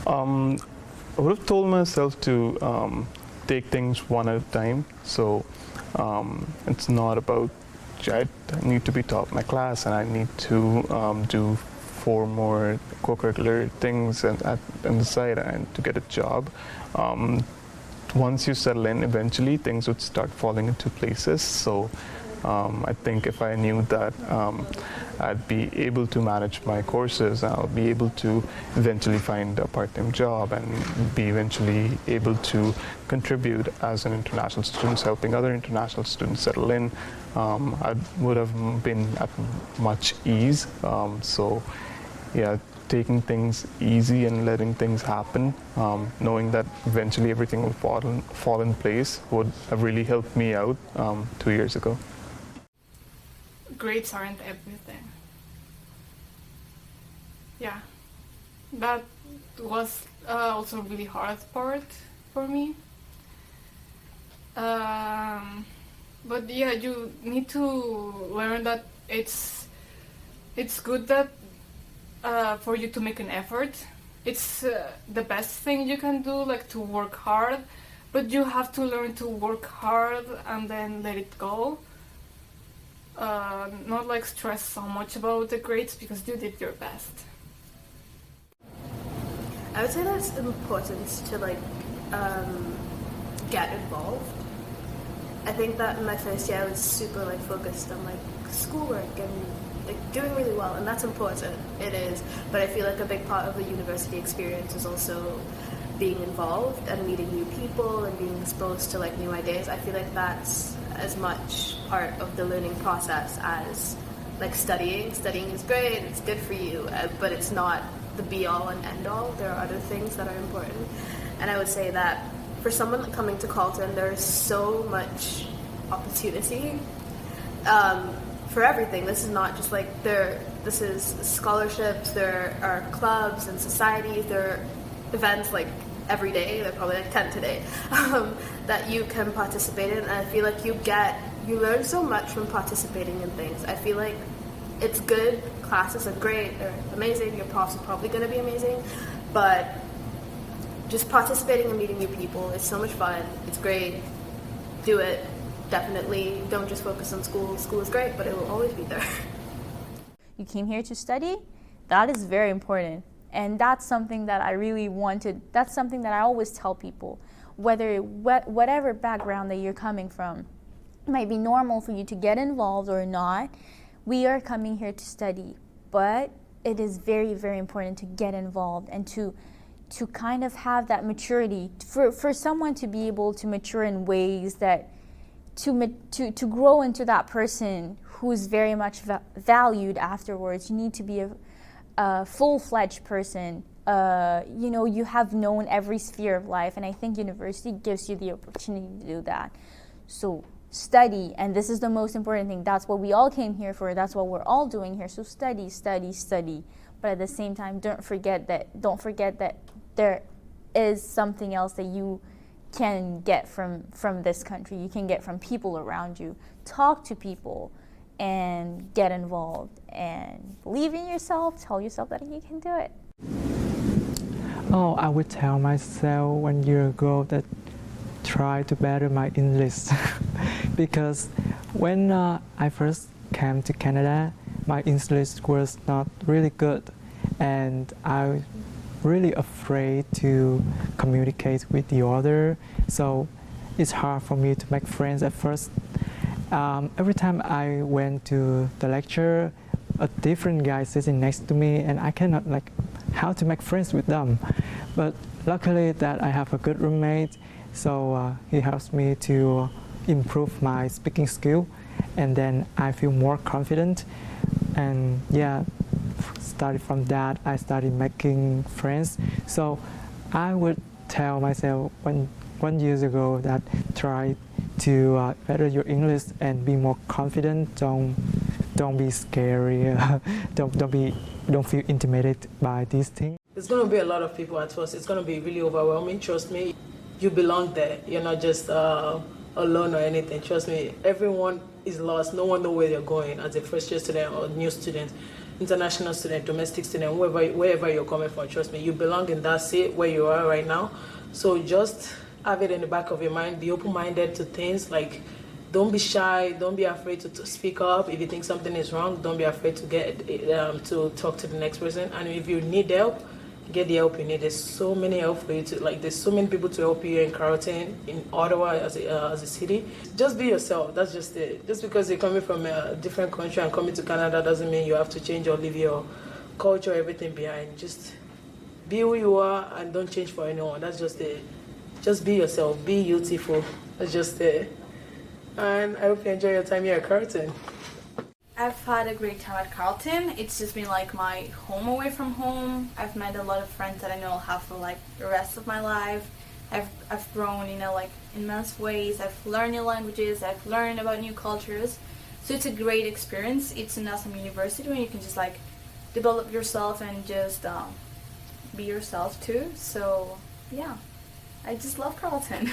Um, I would have told myself to take things one at a time. So it's not about I need to be top of my class and I need to do 4 more co-curricular things on the side and to get a job. Once you settle in, eventually things would start falling into places. So I think if I knew that I'd be able to manage my courses, I'll be able to eventually find a part-time job and be eventually able to contribute as an international student, helping other international students settle in, I would have been at much ease. So yeah, taking things easy and letting things happen, knowing that eventually everything will fall in place would have really helped me out 2 years ago. Grades aren't everything. Yeah, that was also a really hard part for me. But yeah, you need to learn that it's good that for you to make an effort. It's the best thing you can do, like to work hard, but you have to learn to work hard and then let it go. Not like stress so much about the grades because you did your best. I would say that it's important to get involved. I think that in my first year I was super focused on schoolwork and doing really well, and that's important. It is, but I feel like a big part of the university experience is also being involved and meeting new people and being exposed to new ideas. I feel like that's as much part of the learning process as studying. Studying is great, it's good for you, but it's not the be-all and end-all. There are other things that are important, and I would say that for someone coming to Carleton, there's so much opportunity for everything. This is not just this is scholarships, there are clubs and societies, there are events every day, there are probably 10 today, that you can participate in, and I feel like you learn so much from participating in things. I feel like it's good, classes are great, they're amazing, your profs are probably going to be amazing, but just participating and meeting new people is so much fun, it's great, do it, definitely. Don't just focus on school. School is great, but it will always be there. You came here to study, that is very important. And that's something that I really wanted, that's something that I always tell people, whatever background that you're coming from, it might be normal for you to get involved or not. We are coming here to study, but it is very, very important to get involved and to kind of have that maturity, for someone to be able to mature in ways that to grow into that person who's very much valued afterwards. You need to be a full-fledged person. You have known every sphere of life, and I think university gives you the opportunity to do that. So study, and this is the most important thing. That's what we all came here for. That's what we're all doing here. So study, study, study. But at the same time, don't forget that there is something else that you can get from this country. You can get from people around you. Talk to people and get involved and believe in yourself. Tell yourself that you can do it. Oh, I would tell myself 1 year ago that try to better my English because when I first came to Canada, my English was not really good, and I was really afraid to communicate with the other, so it's hard for me to make friends at first. Every time I went to the lecture, a different guy sitting next to me, and I cannot how to make friends with them. But luckily that I have a good roommate, so he helps me to improve my speaking skill, and then I feel more confident. And yeah, started from that, I started making friends. So I would tell myself 1 year ago that try to better your English and be more confident. Don't be scary. Don't feel intimidated by these things. There's going to be a lot of people at first. It's going to be really overwhelming. Trust me, you belong there. You're not just alone or anything. Trust me, everyone is lost. No one knows where they're going as a first year student or new student. international student, domestic student, wherever you're coming from, trust me, you belong in that seat where you are right now. So just have it in the back of your mind, be open-minded to things, like don't be shy, don't be afraid to speak up. If you think something is wrong, don't be afraid to to talk to the next person. And if you need help, get the help you need. There's so many help for you to, like, there's so many people to help you in Carleton, in Ottawa as a city. Just be yourself, that's just it. Just because you're coming from a different country and coming to Canada doesn't mean you have to change or leave your culture, everything behind. Just be who you are and don't change for anyone, that's just it. Just be yourself, be beautiful, that's just it. And I hope you enjoy your time here at Carleton. I've had a great time at Carleton. It's just been like my home away from home. I've met a lot of friends that I know I'll have for like the rest of my life. I've grown, like immense ways. I've learned new languages. I've learned about new cultures. So it's a great experience. It's an awesome university where you can just like develop yourself and just be yourself too. So yeah, I just love Carleton.